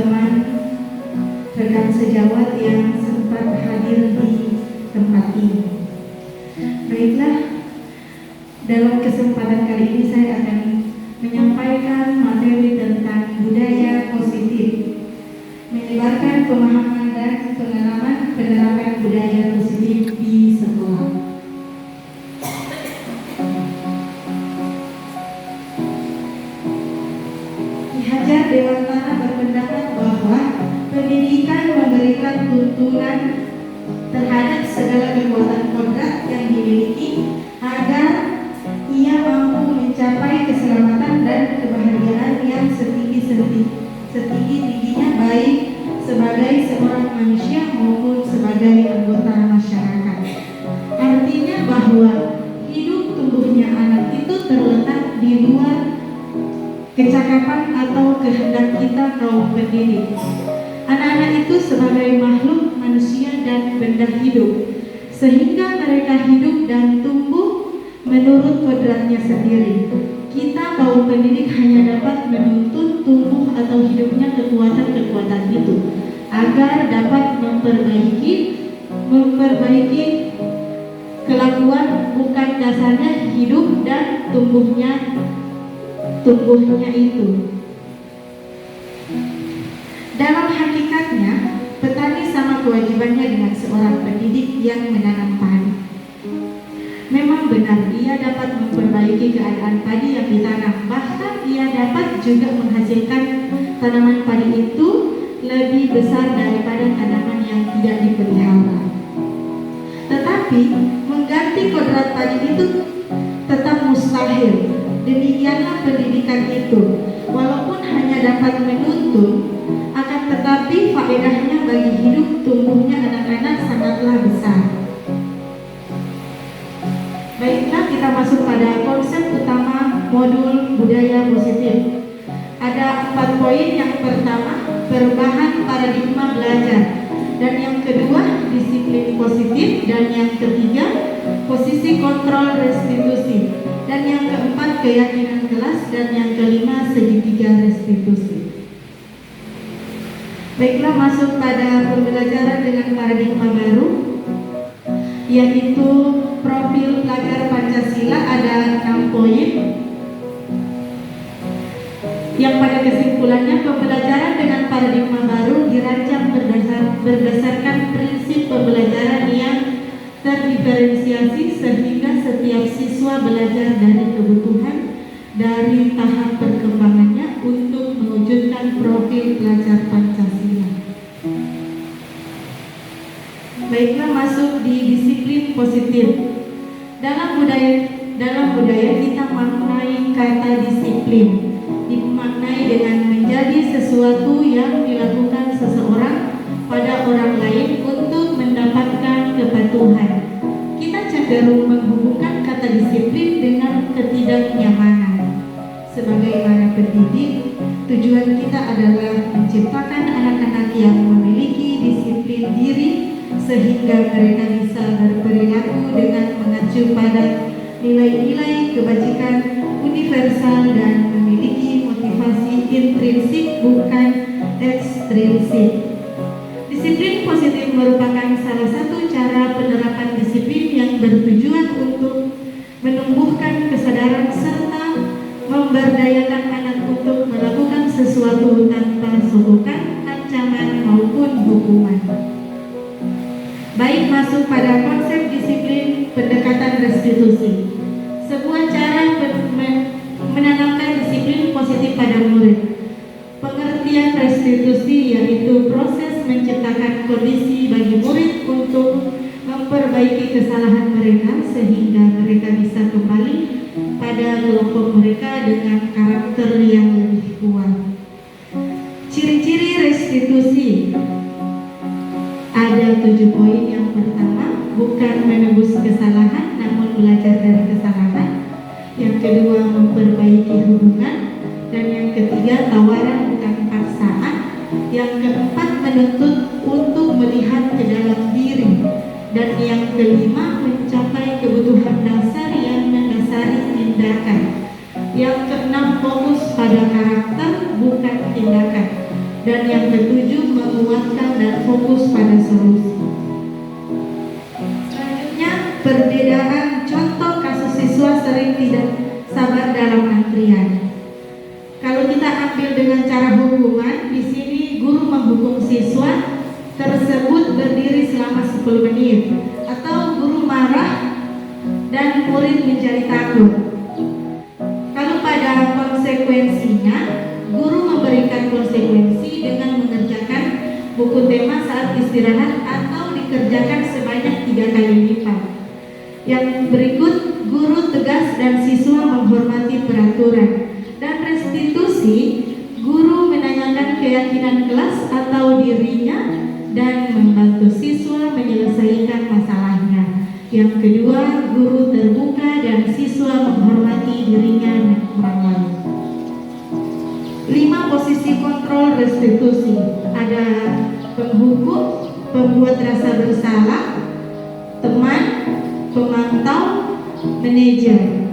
teman-teman rekan sejawat yang sempat hadir di tempat ini. Baiklah, dalam kesempatan kali ini saya akan menyampaikan materi tentang budaya positif, menyebarkan pemahaman dan pengalaman penerapan budaya positif di sekolah. Ki Hajar Dewantara berpendapat bahwa pendidikan memberikan tuntunan terhadap segala kekuatan kodrat yang dimiliki agar ia mampu mencapai keselamatan dan kebahagiaan yang setinggi-tingginya, baik sebagai seorang manusia maupun sebagai anggota masyarakat. Artinya bahwa hidup tumbuhnya anak itu terletak di luar kecakapan atau kehendak kita kaum pendidik. Anak-anak itu sebagai makhluk manusia dan benda hidup, sehingga mereka hidup dan tumbuh menurut kodratnya sendiri. Kita kaum pendidik hanya dapat menuntun tumbuh atau hidupnya kekuatan-kekuatan itu agar dapat memperbaiki kelakuan, bukan dasarnya hidup dan tumbuhnya itu. Dalam hakikatnya, petani sama kewajibannya dengan seorang pendidik yang menanam padi. Memang benar, ia dapat memperbaiki keadaan padi yang ditanam, bahkan ia dapat juga menghasilkan tanaman padi itu lebih besar daripada tanaman yang tidak dipelihara. Tetapi mengganti kodrat padi itu tetap mustahil. Demikianlah pendidikan itu, walaupun hanya dapat menuntun, akan tetapi faedahnya bagi hidup tumbuhnya anak-anak sangatlah besar. Baiklah, kita masuk pada konsep utama modul budaya positif. Ada 4 poin. Yang pertama, perubahan paradigma belajar, dan yang kedua, disiplin positif, dan yang ketiga, posisi kontrol restitusi, dan yang keempat, keyakinan kelas, dan yang kelima, segitiga restitusi. Baiklah, masuk pada pembelajaran dengan paradigma baru, yaitu profil pelajar Pancasila. Ada 6 poin yang pada kesimpulannya pembelajaran dengan paradigma baru dirancang berdasarkan prinsip pembelajaran yang terdiferensiasi, sehingga setiap siswa belajar dari kebutuhan dari tahap perkembangannya untuk mewujudkan profil pelajar Pancasila. Baiklah, masuk di disiplin positif. Dalam budaya kita maknai kata disiplin, dimaknai dengan menjadi sesuatu yang dilakukan seseorang pada orang lain untuk mendapatkan kepatuhan. Kita cenderung menghubungkan kata disiplin dengan ketidaknyamanan. Sebagaimana pendidik, tujuan kita adalah menciptakan anak-anak yang memiliki disiplin diri, sehingga mereka bisa berperilaku dengan mengacu pada nilai-nilai kebajikan universal dan memiliki motivasi intrinsik bukan ekstrinsik. Disiplin positif merupakan salah satu cara penerapan disiplin yang bertujuan untuk menumbuhkan kesadaran serta memberdayakan anak untuk melakukan sesuatu tanpa sungguhan, ancaman maupun hukuman. Baik, masuk pada konsep disiplin pendekatan restitusi. Sebuah cara menanamkan disiplin positif pada murid. Pengertian restitusi yaitu proses menciptakan kondisi bagi murid untuk memperbaiki kesalahan mereka, sehingga mereka bisa kembali pada kelompok mereka dengan karakter yang lebih kuat. Ciri-ciri restitusi ada 7 poin. Yang pertama, bukan menebus kesalahan, namun belajar dari kesalahan. Yang kedua, memperbaiki hubungan. Dan yang ketiga, tawaran bukan paksaan. Yang keempat, menuntut untuk melihat ke dalam diri. Dan yang kelima, mencapai kebutuhan dasar yang mendasari tindakan. Yang keenam, fokus pada karakter bukan tindakan. Dan yang ketujuh, menguatkan dan fokus pada solusi. Selanjutnya, perbedaan contoh kasus siswa sering tidak sabar dalam antrian. Kalau kita ambil dengan cara hukuman, di sini guru menghukum siswa tersebut berdiri selama 10 menit, atau guru marah dan murid menjadi takut. Kalau pada konsekuensinya, guru memberikan konsekuensi dengan mengerjakan buku tema saat istirahat atau dikerjakan sebanyak 3 kali lipat. Yang berikut, guru tegas dan siswa menghormati peraturan. Dan restitusi, guru menanyakan keyakinan kelas atau dirinya dan membantu siswa menyelesaikan masalahnya. Yang kedua, guru terbuka dan siswa menghormati dirinya dan orang lain. 5 posisi kontrol restitusi. Ada penghukum, pembuat rasa bersalah, teman, pemantau, manajer.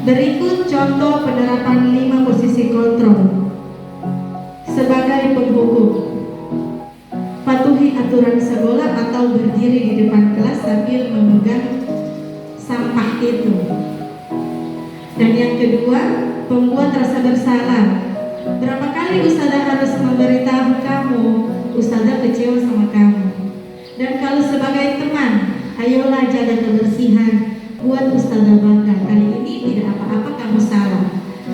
Berikut contoh penerapan 5 posisi kontrol. Sebagai penghukum, patuhi aturan sekolah atau berdiri di depan kelas sambil memegang sampah itu. Dan yang kedua, pembuat rasa bersalah. Berapa kali ustazah harus memberitahu kamu, ustazah kecewa sama kamu. Dan kalau sebagai teman, ayolah jaga kebersihan, buat ustazah bangga. Kali ini tidak apa-apa, kamu salah.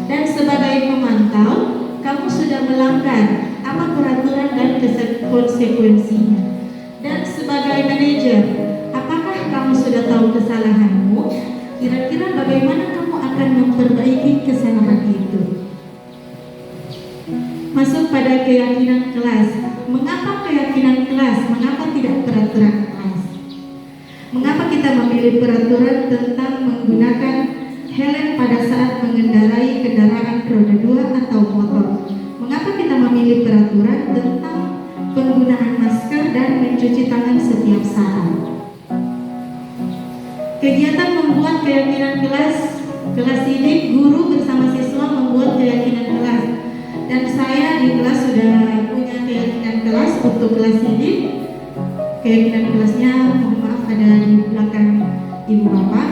Dan sebagai pemantau, kamu sudah melanggar apa peraturan dan konsekuensinya. Dan sebagai manajer, apakah kamu sudah tahu kesalahanmu? Kira-kira bagaimana kamu akan memperbaiki kesalahan itu? Masuk pada keyakinan kelas. Mengapa keyakinan kelas? Mengapa tidak peraturan kelas? Mengapa kita memilih peraturan tentang menggunakan helm pada saat mengendarai kendaraan roda 2 atau motor? Mengapa kita memilih peraturan tentang penggunaan masker dan mencuci tangan setiap saat? Kegiatan membuat keyakinan kelas ini, guru bersama siswa membuat keyakinan kelas. Dan saya di kelas sudah punya keyakinan kelas untuk kelas ini. Keyakinan kelasnya, mohon maaf, ada di belakang ibu bapak.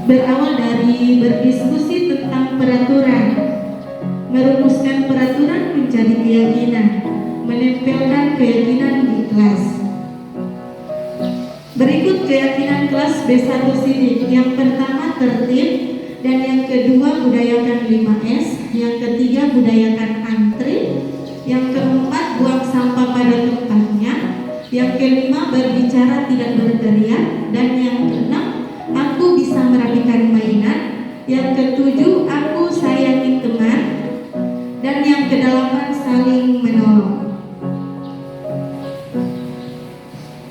Berawal dari berdiskusi tentang peraturan, merumuskan peraturan menjadi keyakinan, menempelkan keyakinan di kelas. Berikut keyakinan kelas B1 Sidik. Yang pertama, tertib, dan yang kedua, budayakan 5S, yang ketiga, budayakan antri, yang keempat, buang sampah pada tempatnya, yang kelima, berbicara tidak berteriak, dan yang keenam, aku bisa merapikan mainan, yang ketujuh, aku sayangi teman, dan yang kedelapan, saling menolong.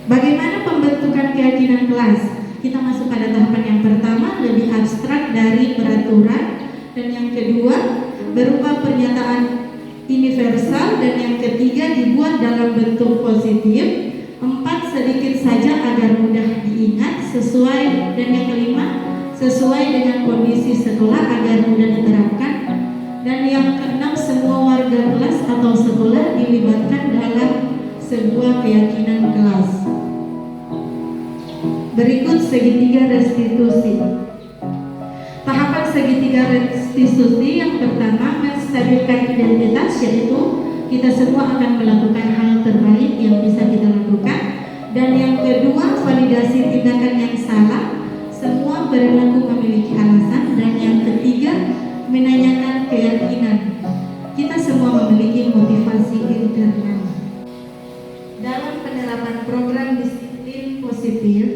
Bagaimana pembentukan keyakinan kelas? Kita masuk pada tahapan yang pertama, lebih abstrak dari peraturan, dan yang kedua, berupa pernyataan universal, dan yang ketiga, dibuat dalam bentuk positif. 4, sedikit saja agar mudah diingat, sesuai, dan yang kelima, sesuai dengan kondisi sekolah agar mudah diterapkan, dan yang keenam, semua warga kelas atau sekolah dilibatkan dalam sebuah keyakinan kelas. Berikut segitiga restitusi. Tahapan segitiga restitusi yang pertama, menstabilkan identitas, yaitu kita semua akan melakukan hal terbaik yang bisa kita lakukan. Dan yang kedua, validasi tindakan yang salah, semua perilaku memiliki alasan. Dan yang ketiga, menanyakan keyakinan, kita semua memiliki motivasi internal. Dalam penerapan program disiplin positif,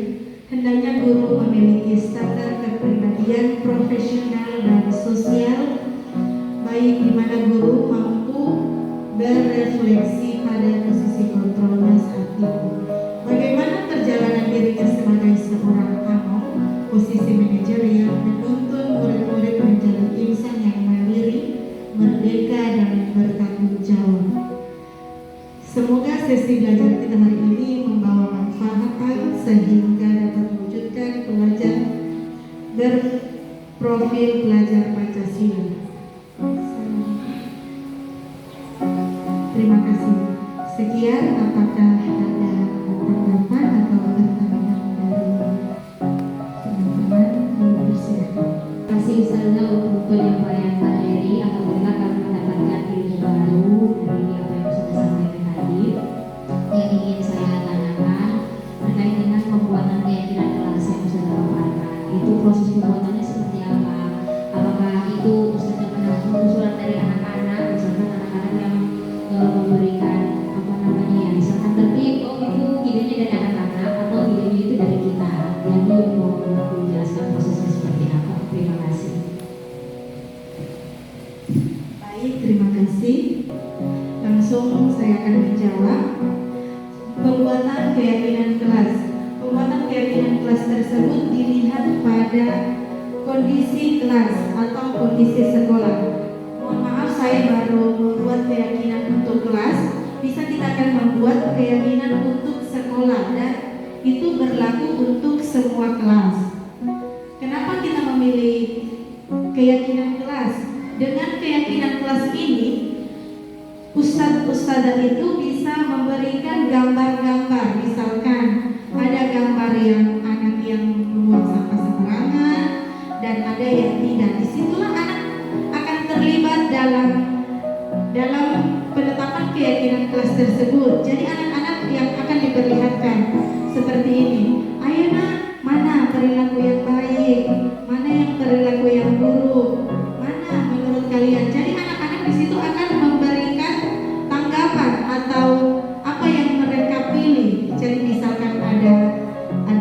hendaknya guru memiliki standar kepribadian profesional dan sosial, baik di mana guru mampu berefleksi pada posisi kontrolnya saat itu. Bagaimana perjalanan dirinya sebagai seorang among, posisi manajer yang menuntun murid-murid menjadi insan yang mandiri, merdeka, dan bertanggung jawab. Semoga sesi belajar kita hari ini membawa manfaat sehingga dapat mewujudkan pelajar berprofil pelajar Pancasila. Terima kasih. Sekian, apakah ada tanggapan atau pertanyaan dari teman-teman? Dipersilakan. Terima kasih Ustazah untuk penyampaian materi. Alhamdulillah kami mendapatkan ilmu baru dari apa yang sudah sampaikan tadi. Yang ingin saya tanyakan terkait dengan pembuatan keyakinan kelas yang sudah paparkan. Itu proses pembuatannya seperti apa? Apakah itu Ustazah pernah usulan dari anak-anak, misalkan anak-anak yang memberikan apa namanya ya, misalkan tertib, oh itu idenya dari anak-anak atau idenya itu dari kita? Jadi mau menjelaskan prosesnya seperti apa? Terima kasih. Baik, terima kasih. Langsung saya akan menjawab. Pembuatan keyakinan kelas. Pembuatan keyakinan kelas tersebut dilihat pada kondisi kelas atau kondisi sekolah. Mohon maaf, saya baru membuat keyakinan untuk kelas. Bisa kita akan membuat keyakinan untuk sekolah dan itu berlaku untuk semua kelas. Kenapa kita memilih keyakinan kelas? Dengan keyakinan kelas ini, ustadz-ustadzah itu bisa memberikan gambar-gambar. Misalkan ada gambar yang anak yang membuang sampah sembarangan dan ada yang tidak. Disitulah anak akan terlibat dalam penetapan keyakinan kelas tersebut. Jadi anak-anak yang akan diperlihatkan seperti ini. Ayo nak, mana perilaku yang baik, mana yang perilaku yang buruk, mana menurut kalian. Jadi anak-anak di situ akan memberikan tanggapan atau apa yang mereka pilih. Jadi misalkan ada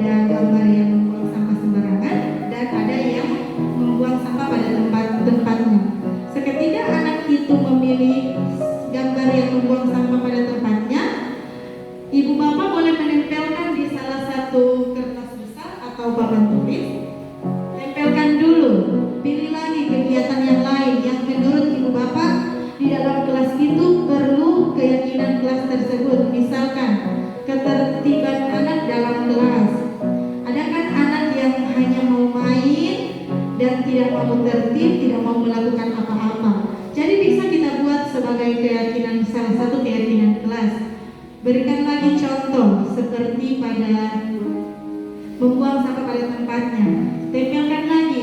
gambar yang membuang sampah sembarangan dan ada yang membuang sampah pada tempatnya. Seketika anak itu memilih gambar yang membuang sampah pada tempatnya, ibu bapak boleh menempelkan di salah satu kertas besar atau papan tulis. Tempelkan dulu, pilih lagi kegiatan yang lain yang menurut ibu bapak di dalam kelas itu perlu keyakinan kelas tersebut. Misalkan ketertiban anak dalam kelas. Ada kan anak yang hanya mau main dan tidak mau tertib, tidak mau melakukan apa-apa. Jadi bisa kita buat sebagai keyakinan, salah satu keyakinan kelas. Berikan lagi contoh seperti pada membuang sampah pada tempatnya. Tempelkan lagi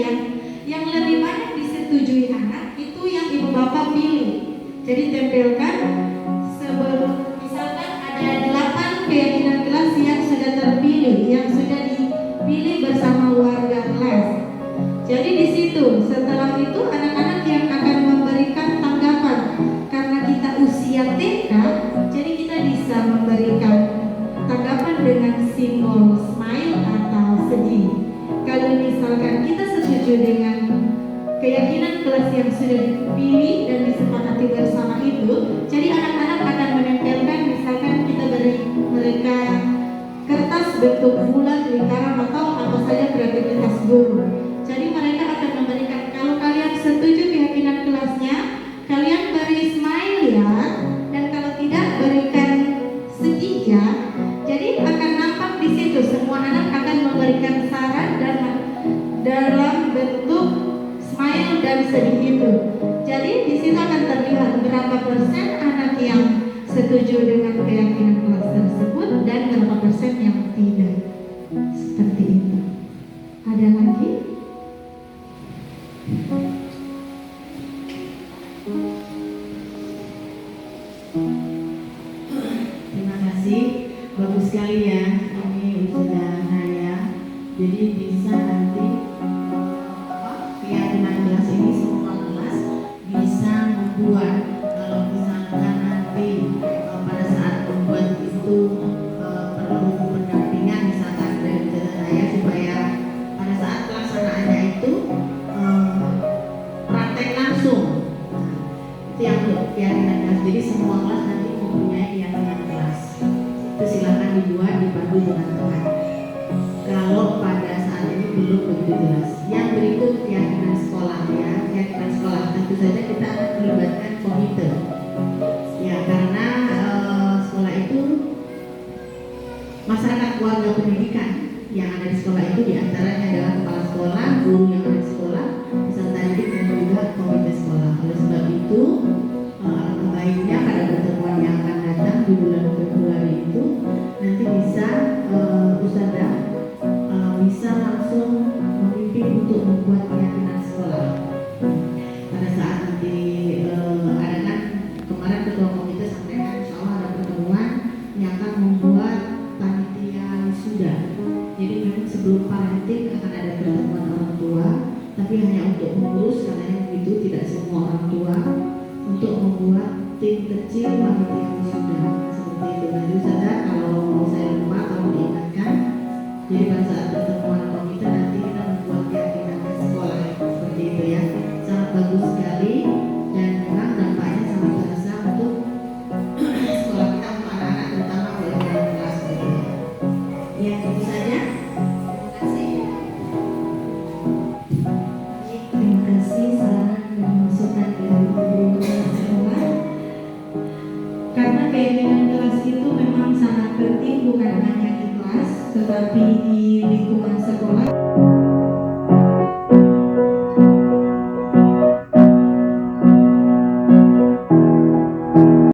yang lebih banyak disetujui anak itu yang ibu bapak pilih. Jadi tempelkan misalkan ada 8 keyakinan kelas yang sudah terpilih, yang sudah dipilih bersama warga kelas. Jadi di situ setelah itu anak-anak yang akan memberikan tanggapan. Karena kita usia TK, jadi kita bisa memberikan tanggapan dengan simbol smile atau sedih. Kalau misalkan kita setuju dengan keyakinan kelas yang sudah dipilih dan disepakati bersama itu, jadi anak-anak akan menempelkan, misalkan kita beri mereka kertas bentuk bulat, lingkaran atau apa saja kreativitas guru. Jadi mereka akan memberikan, kalau kalian setuju keyakinan kelasnya, kalian beri smile ya, dan kalau tidak berikan sedih ya. Jadi akan nampak di situ semua anak akan memberikan saran dalam bentuk smile dan sedih itu. Jadi di situ akan terlihat berapa persen anak yang setuju dengan keyakinan kelas tersebut dan berapa persen yang tidak. Seperti itu. Ada lagi? Terima kasih, bagus sekali ya. Ini sudah saya. Jadi bisa nanti keyakinan kelas ini semua kelas bisa membuat. Kalau misalkan nanti pada saat membuat itu perlu pendampingan misalkan dari saya supaya pada saat pelaksanaannya itu praktek langsung. Itu yang keyakinan kelas. Jadi semua kelas nanti mempunyai keyakinan kelas. Itu silakan dibuat dipandu dengan tepat. Kalau pada saat ini belum begitu jelas. Yang berikut keyakinan sekolah ya, keyakinan sekolah tentu saja kita akan melibatkan komite. Ya karena sekolah itu masyarakat keluarga pendidikan yang ada di sekolah itu diantaranya adalah kepala sekolah, guru yang ada di sekolah, peserta didik dan juga komite sekolah. Oleh sebab itu baiknya pada pertemuan yang itu nanti bisa Ustazah bisa langsung memimpin untuk membuat keyakinan sekolah. Pada saat nanti ada kan kemarin ketua komite sampaikan insya Allah ada pertemuan yang akan membuat panitia wisuda. Jadi memang sebelum parenting akan ada pertemuan orang tua, tapi hanya untuk mengurus karena yang itu tidak semua orang tua, untuk membuat tim kecil panitia wisuda seperti itu. Nanti Ustazah kalau saya lupa kalau diingatkan, jadi pada saat pertemuan komite nanti kita membuat keyakinan ke sekolah seperti itu ya. Sangat bagus sekali dan memang dampaknya sangat terasa untuk sekolah kita, untuk anak-anak terutama kalau yang dalam kelas begitu. Ya itu saja. Terima kasih. Terima kasih saran dan masukan dari guru sekolah. Karena keinginan kelas itu memang sangat penting bukan hanya di kelas, tetapi di lingkungan